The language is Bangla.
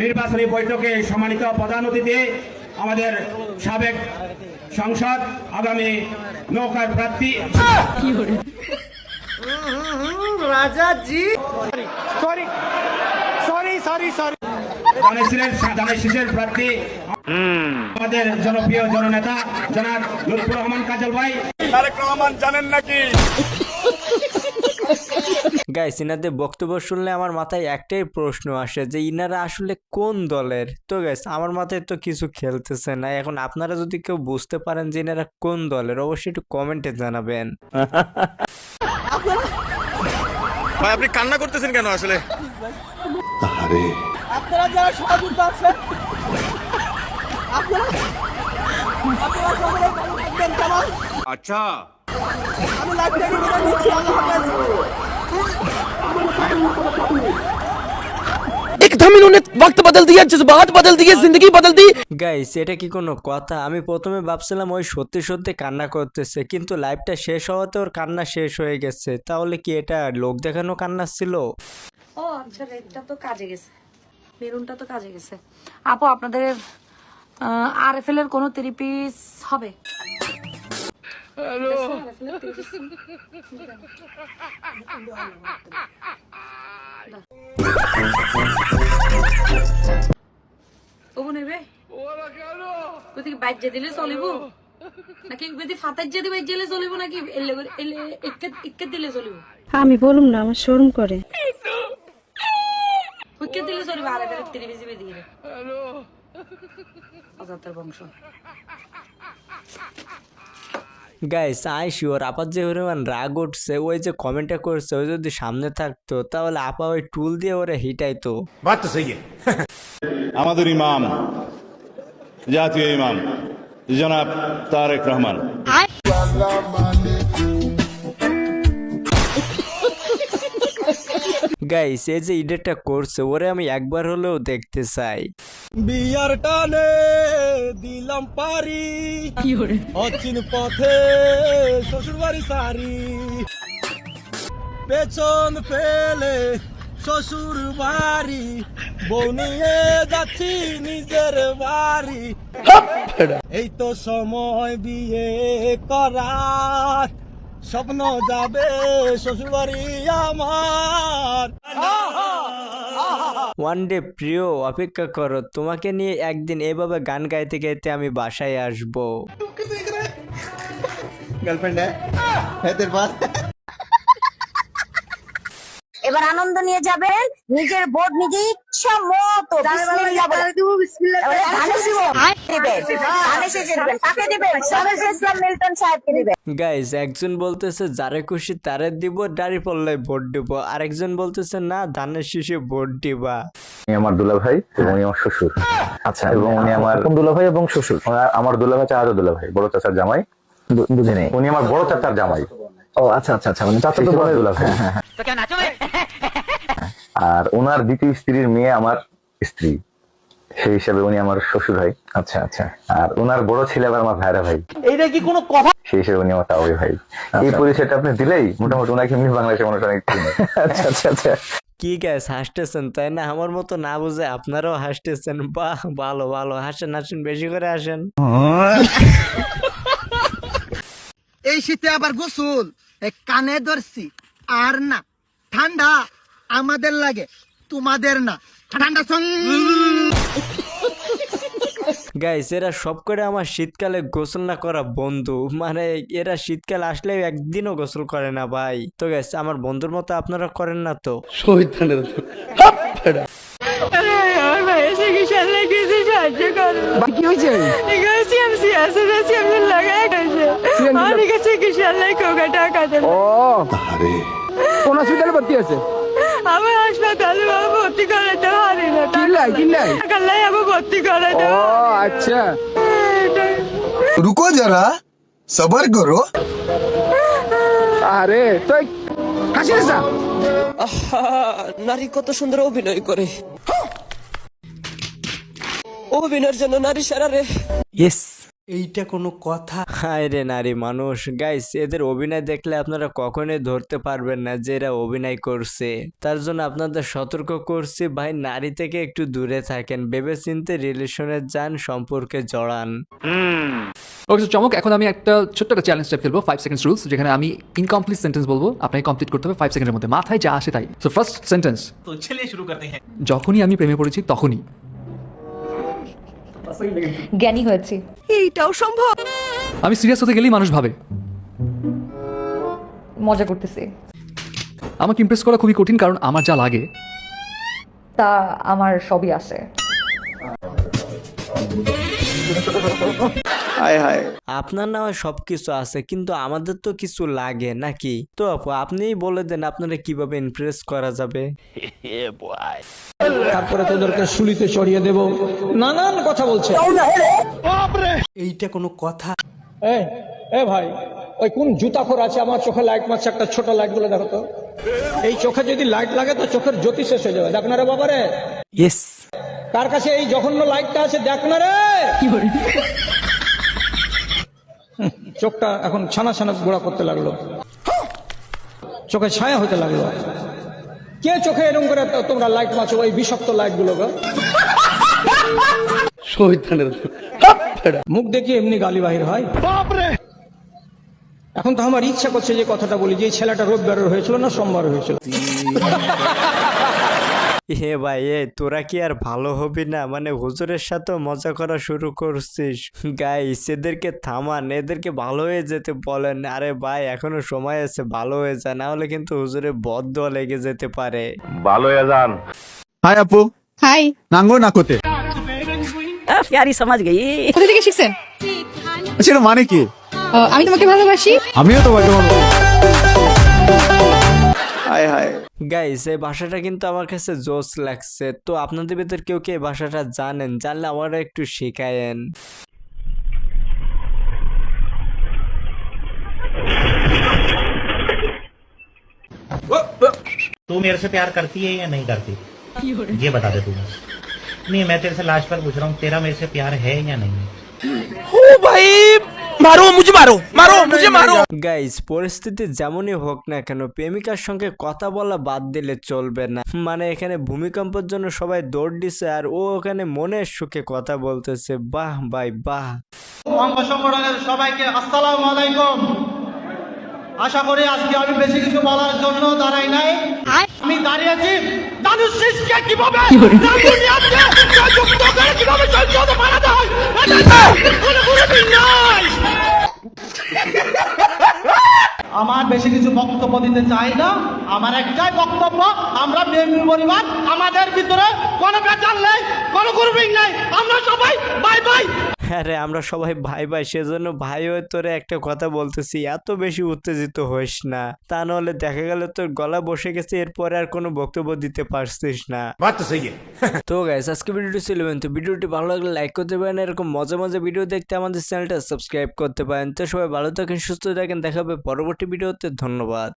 নির্বাচনী বৈঠকে সম্মানিত প্রধান অতিথি আমাদের সাবেক সংসদ আগামী নৌকার প্রার্থী রাজাজি ধানের শীষের প্রার্থী আমাদের জনপ্রিয় জননেতা জনাব লুৎফুর রহমান কাজল ভাই। তারেক রহমান জানেন নাকি? গাইস, ইনাদের বক্তব্য শুনলে আমার মাথায় একটাই প্রশ্ন আসে যে ইনারা আসলে কোন দলের। তো গাইস, আমার মাথায় তো কিছু খেলতেছে না। এখন আপনারা যদি কেউ বুঝতে পারেন যে ইনারা কোন দলের, অবশ্যই একটু কমেন্টে জানাবেন। ভাই আপনি কান্না করতেছেন কেন আসলে? আপনারা যারা সহযোগিতা আছেন আপনারা সকলে ভালো থাকবেন। কেমন আচ্ছা আমি লাইভ থেকে বিদায় নিচ্ছি। আল্লাহ হাফেজ। एकदम इन्होंने वक्त बदल दिया, जज्बात बदल दिए, जिंदगी बदल दी। গাইস, এটা কি কোনো কথা? আমি প্রথমে ভাবছিলাম ওই সত্যি সত্যি কান্না করতেছে, কিন্তু লাইভটা শেষ হওয়াতে ওর কান্না শেষ হয়ে গেছে। তাহলে কি এটা লোক দেখানো কান্না ছিল? ও আচ্ছা, রেডটা তো কাজে গেছে, মেরুনটা তো কাজে গেছে। আপু, আপনাদের আরএফএল এর কোনো 3 পিস হবে? হ্যালো, ওবো নেবে তুই কি বাইজে দিলে চলিব নাকি যদি ফাতাজ যদি বাইজে দিলে চলিব নাকি ইক্কে দিলে চলিব? আমি বলুম না, আমার শরম করে। ইক্কে দিলে চলিব। আরএফএল এর 3 পিস দিয়ে হ্যালো অজাতার বংশ। গাইস, আই শিওর আপার যে পরিমাণ রাগ উঠছে, ওই যে কমেন্টটা করছে, ওই যদি সামনে থাকতো তাহলে আপা ওই টুল দিয়ে ওরে হিটাইতো। বাত তো সহি আমাদের ইমাম, জাতীয় ইমাম জনাব তারেক রহমান। গাইস, এই যে ইডেটটা করছে ওরে আমি একবার হলেও দেখতে চাই। বিয়ার টানে দিলাম পারি, অচিন পথে শ্বশুর বাড়ি সারি, পেছন ফেলে শ্বশুর বাড়ি, বউ নিয়ে যাচ্ছি নিজের বাড়ি। এই তো সময় বিয়ে করার, স্বপ্ন যাবে শ্বশুর বাড়ি আমার। ওয়ান ডে প্রিয়, অপেক্ষা করো, তোমাকে নিয়ে একদিন এভাবে গান গাইতে গাইতে আমি বাসায় আসবো। গার্লফ্রেন্ড है तेरे पास? এবার আনন্দ নিয়ে যাবেন, নিজের বোর্ড নিজে ইচ্ছা মতো বিসমিল্লাহ বলে এবারে ধানে দিবেন, ধানে শেষে দিবেন, কাকে দিবেন? শরীফুল ইসলাম মিল্টন সাহেবকে দিবেন। গাইজ, একজন বলতেছে যারে খুশি তারে দিব, দাড়ি পড়লে ভোট দিব। আরেকজন বলতেছে না, ধানের শীষে ভোট দিবা। আমার দুলা ভাই এবং উনি আমার শ্বশুর। আচ্ছা, এবং উনি আমার দুলা ভাই এবং শ্বশুর। আমার দুলা ভাই চাচা দুলা ভাই, বড় চাচার জামাই। বুঝিনি, উনি আমার বড় চাচার জামাই। ও আচ্ছা আচ্ছা আচ্ছা, মানে চাচা তো দুলা ভাই। আর ওনার দ্বিতীয় স্ত্রীর মেয়ে আমার স্ত্রী, সেই হিসাবে উনি আমার শ্বশুর ভাই। আচ্ছা আচ্ছা। আর ওনার বড় ছেলে আবার আমার ভাইরা ভাই। এইটা কি কোনো কথা? সেই হিসাবে উনি আমার তাওই ভাই। এই পরিচয়টা আপনি দিলেই মোটামুটি ওনাকে এমনি বাংলাদেশের মানুষ অনেক চিনে। আচ্ছা আচ্ছা আচ্ছা। কি গাইস, হাসতেছেন তাই না? আমার মতো না বুঝে আপনারাও হাসতেছেন। বাহ, ভালো ভালো, হাসেন হাসেন, বেশি করে হাসেন। এই শীতে আবার গোসল কানে ধরছি। আর না, ঠান্ডা আমাদের লাগে, তোমাদের না। ঠান্ডা গাইস, এরা সব করে আমার শীতকালে গোসল না করা বন্ধু। মানে এরা শীতকাল আসলে একদিনও গোসল করে না ভাই। তো গাইস, আমার বন্ধুর মতো আপনারা করেন না তো? কি হয়েছে? ও কোন হসপিটালে ভর্তি আছে? আমার হাসপাতালে ভর্তি করাতে পারি না। কিল্লাই কিল্লাই? কাল্লাই আমি ভর্তি করাতে। ও আচ্ছা, রুকো যারা, সবার করো। আরে তুই হাসিস না? নারী কত সুন্দর অভিনয় করে, অভিনয়ের জন্য নারী সারা রে। ইয়েস। এইটা কোনো কথা? হায় রে নারী মানুষ। গাইস, এদের অভিনয় দেখলে আপনারা কখনোই ধরতে পারবেন না যে এরা অভিনয় করছে। তার জন্য আপনাদের সতর্ক করছি, ভাই নারী থেকে একটু দূরে থাকেন, ভেবেচিন্তে রিলেশনে যান, সম্পর্কে জড়ান। ওকে চমক, এখন আমি একটা ছোট্ট একটা চ্যালেঞ্জ স্টেপ খেলবো, 5 সেকেন্ডস রুলস, যেখানে আমি ইনকমপ্লিট সেন্টেন্স বলবো, আপনাকে কমপ্লিট করতে হবে 5 সেকেন্ডের মধ্যে, মাথায় যা আসে তাই। সো ফার্স্ট সেন্টেন্স, তো চলিয়ে শুরু করতে হ্যাঁ। যখনই আমি প্রেমে পড়েছি তখনই জ্ঞানী হয়েছি। আমি সিরিয়াস হতে গেলেই মানুষ ভাবে মজা করতেছি, আমাকে ইমপ্রেস করা খুবই কঠিন, কারণ আমার যা লাগে তা আমার সবই আছে। আপনার না হয় সবকিছু আছে, কিন্তু আমাদের তো কিছু লাগে নাকি? তো আপু, আপনিই বলে দেন আপনারা কিভাবে ইমপ্রেস করা যাবে। তারপরে তোদেরকে শুলিতে চড়িয়ে দেব, নানান কথা বলছে। এইটা কোনো কথা? এ ভাই, ওই কোন জুতাখোর আছে আমার চোখে লাইট মারছে, একটা ছোট লাইট গুলো দেখো তো। এই চোখে যদি লাইট লাগে তো চোখের জ্যোতি শেষ হয়ে যাবে, দেখ না রে বাবা রে। ইয়েস। কার কাছে এই জঘন্য লাইটটা আছে দেখ না রে। চোখটা এখন ছানা ছানা গোড়া করতে লাগলো, চোখে ছায়া হতে লাগলো। কে চোখে এরকম করে তোমরা লাইট মারছো, ওই বিষাক্ত লাইট গুলো? মুখ দেখি এমনি গালি বাহির হয়। এখন তো আমার ইচ্ছা করছে যে কথাটা বলি, যে ছেলেটা রোববার হয়েছিল না সোমবার হয়েছিল। এ ভাই, তোরা কি আর ভালো হবি না? মানে হুজুরের সাথে মজা করা শুরু করছিস। গাইস, এদেরকে থামান, এদেরকে ভালো হয়ে যেতে বলেন। আরে ভাই, এখনো সময় আছে, ভালো হয়ে যায়, না হলে কিন্তু হুজুরের বদদোয়া লেগে যেতে পারে। ভালো হয়ে যান। হাই আপু। হাই। নাঙ্গো নাকোতে প্যারি সমাজ গেই। কোথা থেকে শিখছেন? সেটা মানে কি? আমি তোমাকে ভালোবাসি। আমিও তোমাকে ভালোবাসি। High high. গাইস, এই ভাষাটা কিন্তু আমার কাছে জোস লাগছে। তো আপনাদের ভিতর কেউ কি এই ভাষাটা জানেন? জানলে আমারও একটু শেখায়েন। तू मेरे से प्यार करती है या नहीं करती, ये बता दे तू। नहीं, मैं तेरे से लास्ट बार पूछ रहा हूँ, तेरा मेरे से प्यार है या नहीं? ও ভাই, মারো মুঝে, মারো মারো মুঝে, মারো। গাইস, পরিস্থিতি যেমনই হোক না কেন, প্রেমিকার সঙ্গে কথা বলা বাদ দিলে চলবে না। মানে এখানে ভূমিকম্পের জন্য সবাই দৌড় দিছে, আর ও ওখানে মনের সুখে কথা বলতেছে। বাহ ভাই বাহ। অঙ্গ সংগঠনের সবাইকে আসসালামু আলাইকুম। আশা করি আজকে আমি বেশি কিছু বলার জন্য দাঁড়াই নাই, আমি দাঁড়িয়েছি দানুশ শেষকে কিভাবে দুনিয়াতে যুক্ত করে কিভাবে সংযত বানাতে হয়, কোনো দিন নাই। আমার বেশি কিছু বক্তব্য দিতে চাই না, আমার একটাই বক্তব্য, আমরা মেমরি পরিবার, আমাদের ভিতরে কোনো বেচার নেই, কোনো গ্রুপিং নেই, আমরা সবাই বাই বাই। আরে আমরা সবাই ভাই ভাই, সেজন্য ভাই হয়ে তোরে একটা কথা বলতেছি, এত বেশি উত্তেজিত হইস না, তা নাহলে দেখা গেল তোর গলা বসে গেছে, এরপরে আর কোনো বক্তব্য দিতে পারছিস না। তো গাইস, আজকে ভিডিওটি ছিল, তো ভিডিওটি ভালো লাগলে লাইক করতে পারেন, এরকম মজা মজা ভিডিও দেখতে আমাদের চ্যানেলটা সাবস্ক্রাইব করতে পারেন। তো সবাই ভালো থাকেন, সুস্থ থাকেন, দেখা হবে পরবর্তী ভিডিওতে। ধন্যবাদ।